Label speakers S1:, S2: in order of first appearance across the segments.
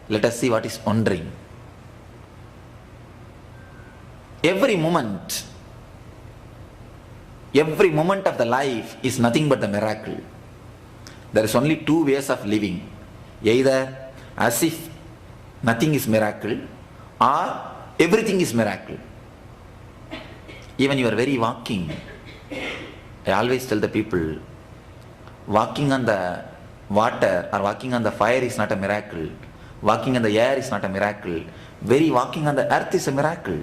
S1: Let us see what is wandering. Every moment of the life is nothing but the miracle. There is only two ways of living. Either as if nothing is miracle, or everything is miracle. Even your very walking, I always tell the people, walking on the water or walking on the fire is not a miracle. Walking on the air is not a miracle. Very walking on the earth is a miracle.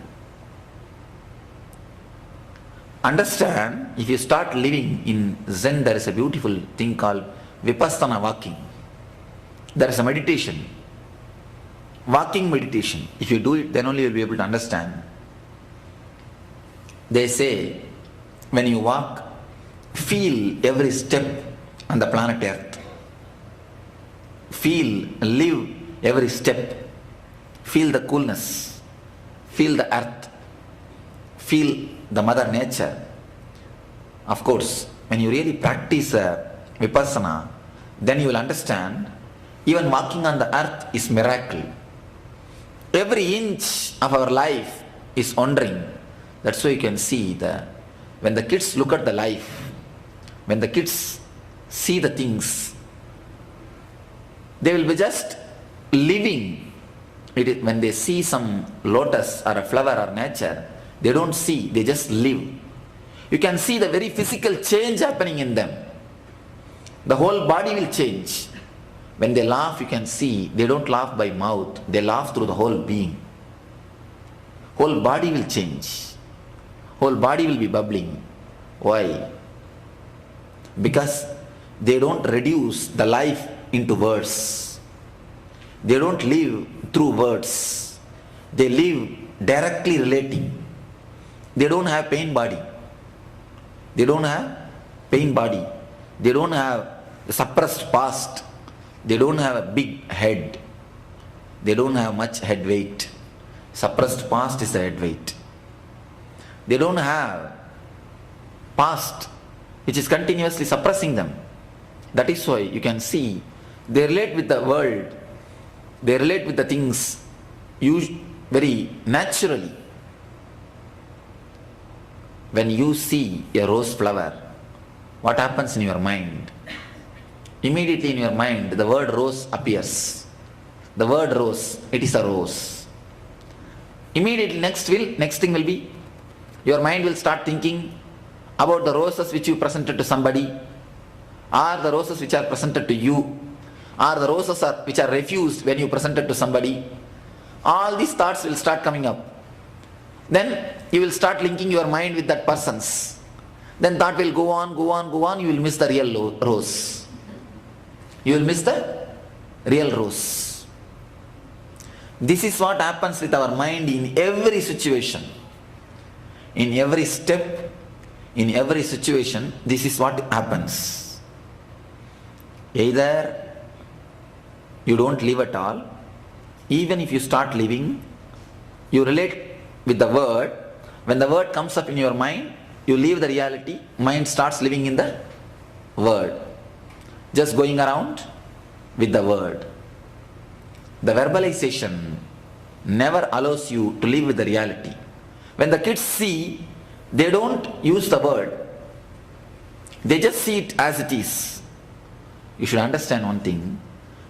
S1: Understand, if you start living in Zen, there is a beautiful thing called Vipassana walking. There is a meditation, walking meditation. If you do it, then only you will be able to understand. They say, when you walk, feel every step on the planet Earth. Feel, live every step. Feel the coolness. Feel the earth. Feel the mother nature. Of course, when you really practice Vipassana, then you will understand, even walking on the earth is miracle. Every inch of our life is wandering. That's why you can see when the kids look at the life, when the kids see the things, they will be just living. When they see some lotus or a flower or nature, they don't see, they just live. You can see the very physical change happening in them. The whole body will change. When they laugh, you can see they don't laugh by mouth, they laugh through the whole being. Whole body will change. Whole body will be bubbling. Why? Because they don't reduce the life into words. They don't live through words. They live directly relating. They don't have pain body. They don't have pain body. They don't have suppressed past. They don't have a big head. They don't have much head weight. Suppressed past is the head weight. They don't have past which is continuously suppressing them. That is why you can see they relate with the world. They relate with the things very naturally. When you see a rose flower, what happens in your mind? Immediately in your mind, the word rose appears. The word rose, it is a rose. Immediately next thing will be, your mind will start thinking about the roses which you presented to somebody, or the roses which are presented to you, or the roses which are refused when you presented to somebody. All these thoughts will start coming up. Then you will start linking your mind with that person's. Then thought will go on, you will miss the real rose. You will miss the real rose. This is what happens with our mind in every situation. In every step, in every situation, this is what happens. Either you don't live at all, even if you start living, you relate with the word. When the word comes up in your mind, you leave the reality, mind starts living in the word. Just going around with the word. The verbalization never allows you to live with the reality. When the kids see, they don't use the word. They just see it as it is. You should understand one thing.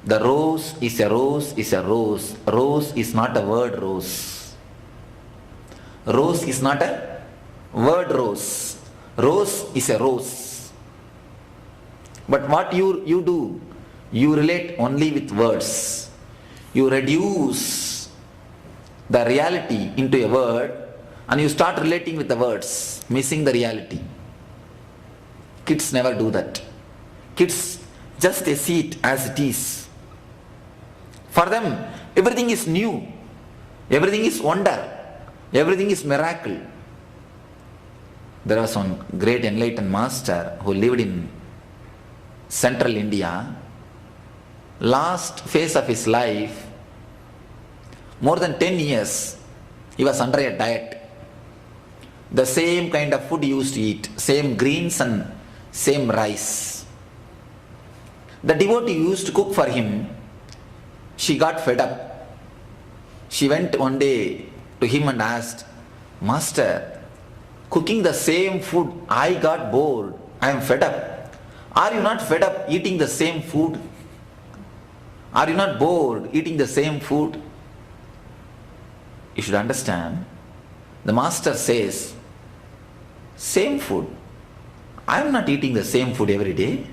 S1: The rose is a rose is a rose. Rose is not a word rose. Rose is not a word rose. Rose is a rose. But what you do, you relate only with words. You reduce the reality into a word and you start relating with the words, missing the reality. Kids never do that. Kids just they see it as it is. For them, everything is new. Everything is wonder. Everything is miracle. There was one great enlightened master who lived in central India. Last phase of his life, more than 10 years, he was under a diet. The same kind of food he used to eat, same greens and same rice. The devotee used to cook for him. she got fed up. She went one day to him and asked, Master, cooking the same food, I got bored. I am fed up. Are you not fed up eating the same food? Are you not bored eating the same food? You should understand. The master says, same food. I am not eating the same food every day.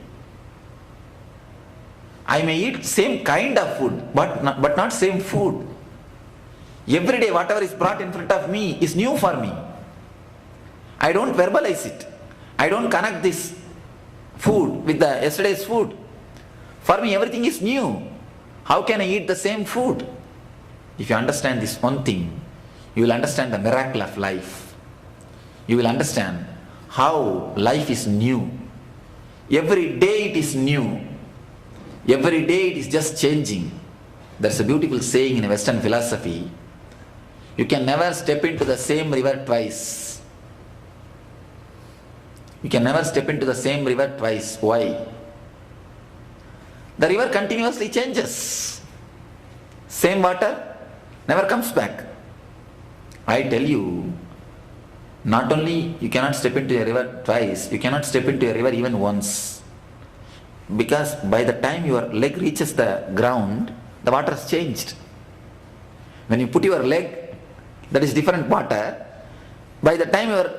S1: I may eat same kind of food, but not same food. Every day whatever is brought in front of me is new for me. I don't verbalize it. I don't connect this food with the yesterday's food. For me everything is new. How can I eat the same food? If you understand this one thing, you will understand the miracle of life. You will understand how life is new. Every day it is new. Every day it is just changing. There's a beautiful saying in Western philosophy. You can never step into the same river twice. You can never step into the same river twice. Why? The river continuously changes. Same water never comes back. I tell you, not only you cannot step into a river twice, you cannot step into a river even once. Because by the time your leg reaches the ground, the water has changed. When you put your leg, that is different water. By the time your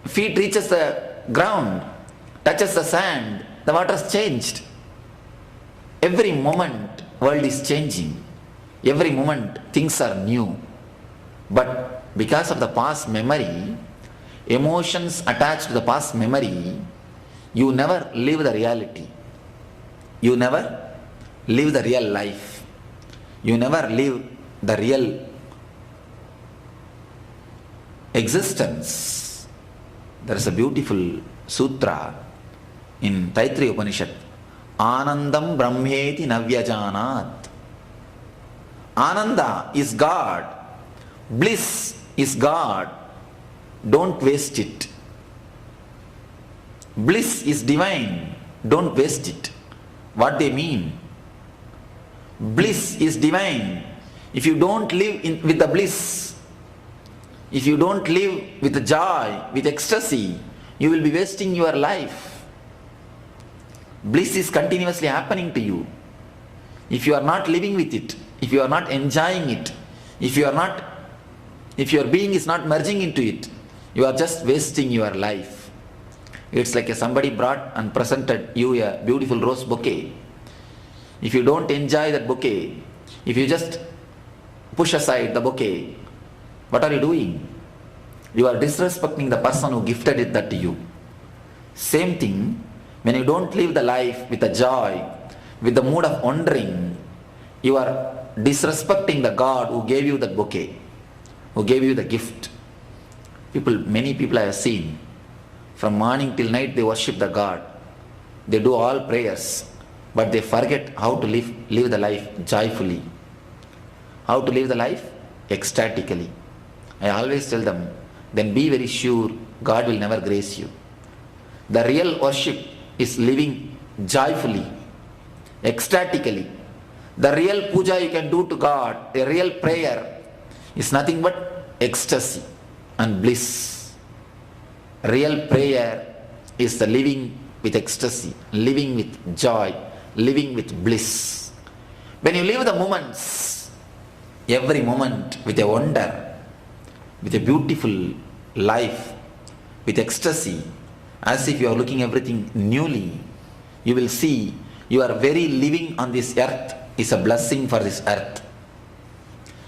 S1: feet reaches the ground, touches the sand, the water has changed. Every moment world is changing. Every moment things are new. But because of the past memory, emotions attached to the past memory, you never live the reality. You never live the real life. You never live the real existence. There is a beautiful sutra in Taittiriya Upanishad. Anandam Brahmeti Navyajanat. Ananda is God. Bliss is God. Don't waste it. Bliss is divine. Don't waste it. What they mean? Bliss is divine. If you don't live with the bliss, if you don't live with the joy, with ecstasy, you will be wasting your life. Bliss is continuously happening to you. If you are not living with it, if you are not enjoying it, if your being is not merging into it, you are just wasting your life. It's like somebody brought and presented you a beautiful rose bouquet. If you don't enjoy that bouquet, if you just push aside the bouquet, what are you doing? You are disrespecting the person who gifted that to you. Same thing, when you don't live the life with the joy, with the mood of wondering, you are disrespecting the God who gave you that bouquet, who gave you the gift. Many people I have seen, from morning till night they worship the God. They do all prayers, but they forget how to live the life joyfully. How to live the life? Ecstatically. I always tell them, then be very sure God will never grace you. The real worship is living joyfully, ecstatically. The real puja you can do to God, a real prayer, is nothing but ecstasy and bliss. Real prayer is the living with ecstasy, living with joy, living with bliss. When you live the moments, every moment with a wonder, with a beautiful life, with ecstasy, as if you are looking everything newly, you will see your very living on this earth is a blessing for this earth.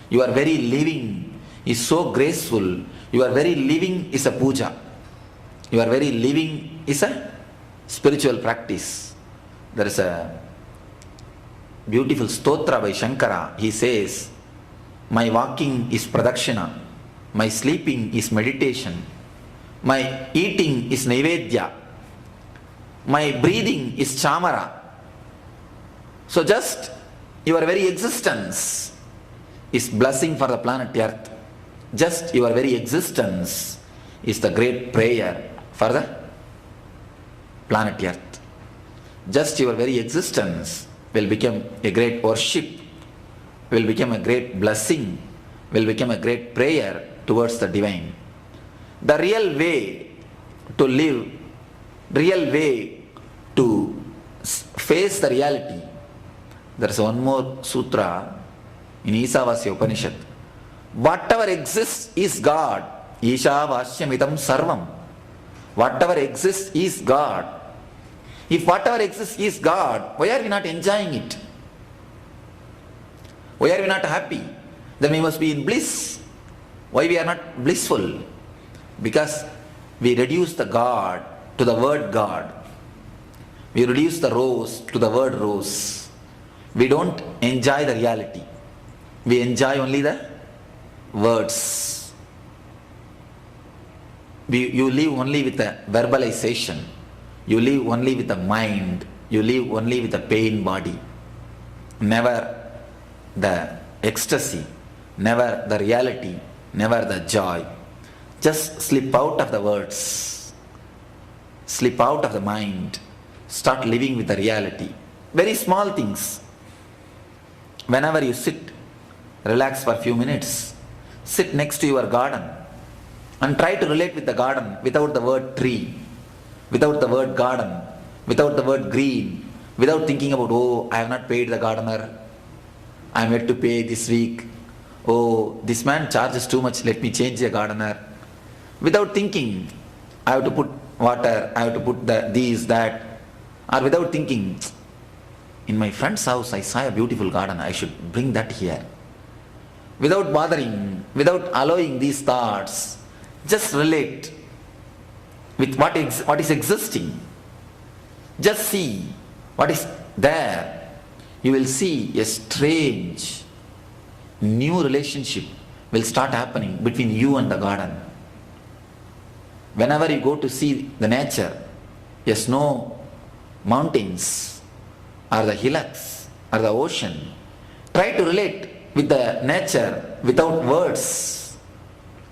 S1: Your very living is so graceful. Your very living is a puja. Your very living is a spiritual practice. There is a beautiful stotra by Shankara. He says, my walking is pradakshina, my sleeping is meditation, my eating is naivedya, my breathing is chamara. So just your very existence is blessing for the planet earth. Just your very existence is the great prayer for the planet earth. Just your very existence will become a great worship will become a great blessing, will become a great prayer towards the divine. The real way to live, real way to face the reality. There is one more sutra in Isavasya Upanishad. Whatever exists is God. Ishavasyamidam sarvam. Whatever exists is God. If whatever exists is God, why are we not enjoying it? Why are we not happy? Then we must be in bliss. Why we are not blissful? Because we reduce the God to the word God. We reduce the rose to the word rose. We don't enjoy the reality. We enjoy only the words. You live only with the verbalization. You live only with the mind. You live only with the pain body. Never the ecstasy, never the reality, never the joy. Just slip out of the words, slip out of the mind, start living with the reality. Very small things. Whenever you sit, relax for a few minutes, sit next to your garden and try to relate with the garden without the word tree, without the word garden, without the word green, without thinking about, oh, I have not paid the gardener, I am yet to pay this week, oh, this man charges too much, let me change the gardener. Without thinking, I have to put water, I have to put this, that, or without thinking, in my friend's house I saw a beautiful garden, I should bring that here. Without bothering, without allowing these thoughts, just relate with what is existing. Just see what is there. You will see a strange new relationship will start happening between you and the garden. Whenever you go to see the nature, a snow, mountains, or the hillocks, or the ocean, try to relate with the nature without words.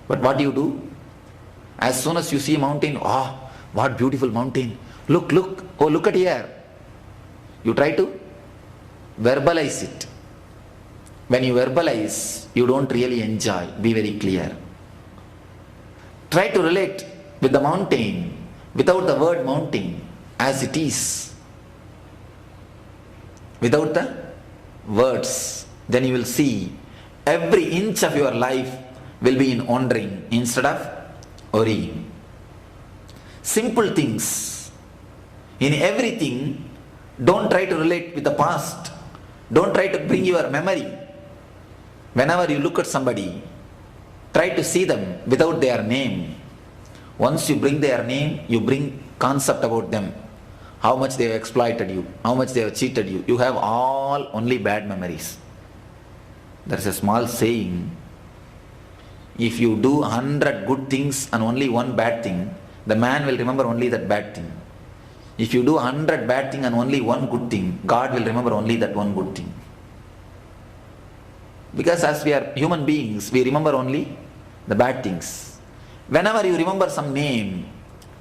S1: But what do? As soon as you see a mountain, oh, what beautiful mountain. Look, oh, look at here. You try to verbalize it. When you verbalize, you don't really enjoy. Be very clear. Try to relate with the mountain without the word mountain as it is. Without the words, then you will see every inch of your life will be in wandering instead of worrying. Simple things. In everything, don't try to relate with the past. Don't try to bring your memory. Whenever you look at somebody, try to see them without their name. Once you bring their name, you bring concept about them. How much they have exploited you, how much they have cheated you. You have all only bad memories. There is a small saying, if you do 100 good things and only one bad thing, the man will remember only that bad thing. If you do 100 bad things and only one good thing, God will remember only that one good thing. Because as we are human beings, we remember only the bad things. Whenever you remember some name,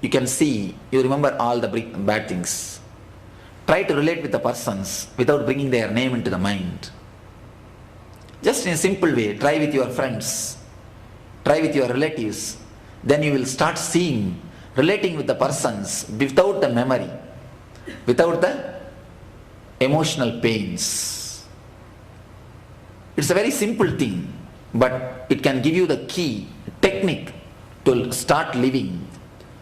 S1: you can see, you remember all the bad things. Try to relate with the persons without bringing their name into the mind. Just in a simple way, try with your friends, try with your relatives. Then you will start seeing, relating with the persons without the memory, without the emotional pains. It's a very simple thing, but it can give you the key, technique to start living.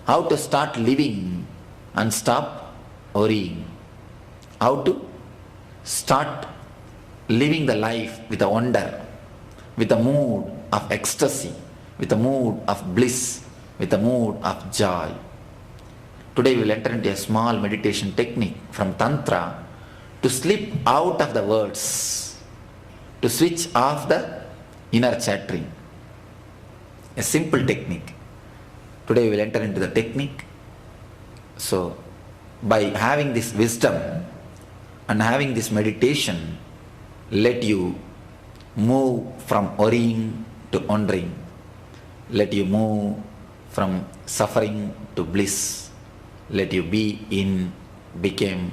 S1: How to start living and stop worrying. How to start living the life with a wonder, with a mood of ecstasy, with a mood of bliss, with a mood of joy. Today we will enter into a small meditation technique from Tantra to slip out of the words, to switch off the inner chattering. A simple technique. Today we will enter into the technique. So, by having this wisdom and having this meditation, let you move from worrying to wondering. Let you move from suffering to bliss. Let you become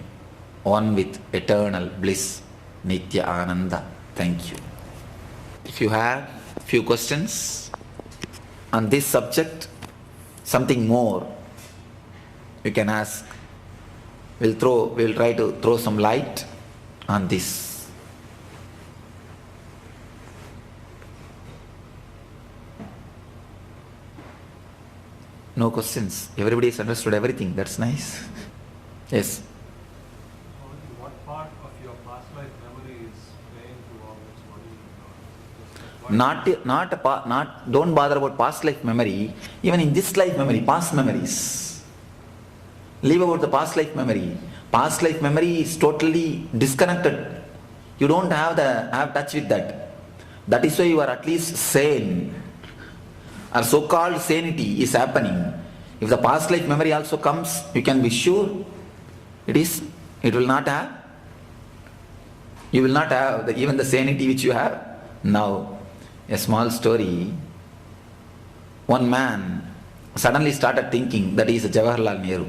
S1: one with eternal bliss, Nitya Ananda. Thank you. If you have few questions on this subject, something more, you can ask. We'll try to throw some light on this. No questions. Everybody has understood everything. That's nice. Yes.
S2: What part of your past life memory is playing to all this worry?
S1: Don't bother about past life memory. Even in this life memory, past memories. Leave about the past life memory. Past life memory is totally disconnected. You don't have touch with that. That is why you are at least sane. Or so-called sanity is happening. If the past life memory also comes, you can be sure it will not have. You will not have even the sanity which you have now. A small story. One man suddenly started thinking that he is Jawaharlal Nehru.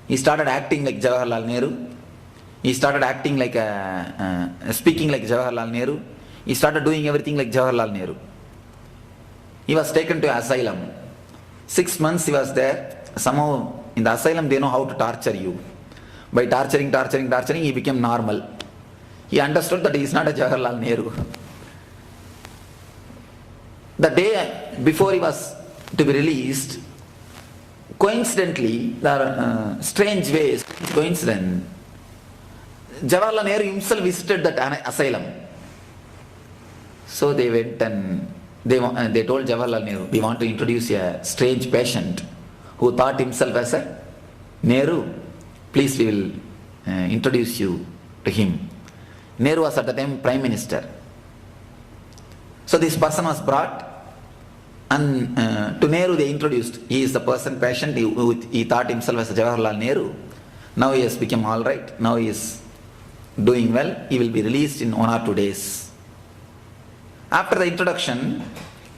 S1: He started acting like Jawaharlal Nehru. He started acting like speaking like Jawaharlal Nehru. He started doing everything like Jawaharlal Nehru. He was taken to asylum. 6 months he was there. Somehow in the asylum they know how to torture you. By torturing, he became normal. He understood that he is not a Jawaharlal Nehru. The day before he was to be released, coincidentally, there are strange ways, coincidence, Jawaharlal Nehru himself visited that asylum. So they went and they told Jawaharlal Nehru, we want to introduce a strange patient who thought himself as a Nehru. Please, we will introduce you to him. Nehru was at the time Prime Minister. So this person was brought and to Nehru they introduced. He is the patient, he thought himself as a Jawaharlal Nehru. Now he has become alright. Now he is doing well. He will be released in 1 or 2 days. After the introduction,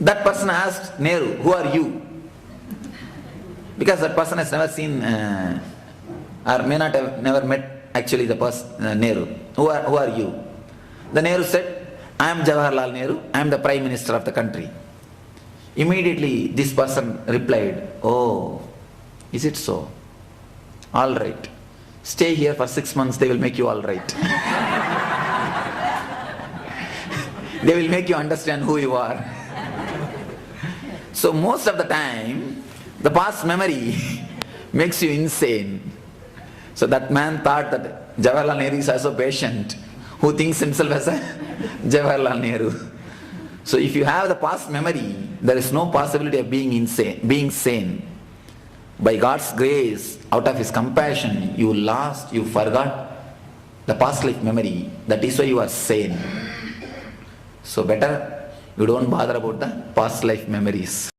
S1: that person asked Nehru, who are you? Because that person has never seen or may not have never met actually the person Nehru. Who are you? The Nehru said, I am Jawaharlal Nehru, I am the Prime Minister of the country. Immediately this person replied, oh, is it so? All right. Stay here for 6 months, they will make you all right. They will make you understand who you are. So most of the time, the past memory makes you insane. So that man thought that Jawaharlal Nehru is also patient, who thinks himself as a Jawaharlal Nehru. So if you have the past memory, there is no possibility of being sane. By God's grace, out of His compassion, you forgot the past life memory. That is why you are sane. So better you don't bother about the past life memories.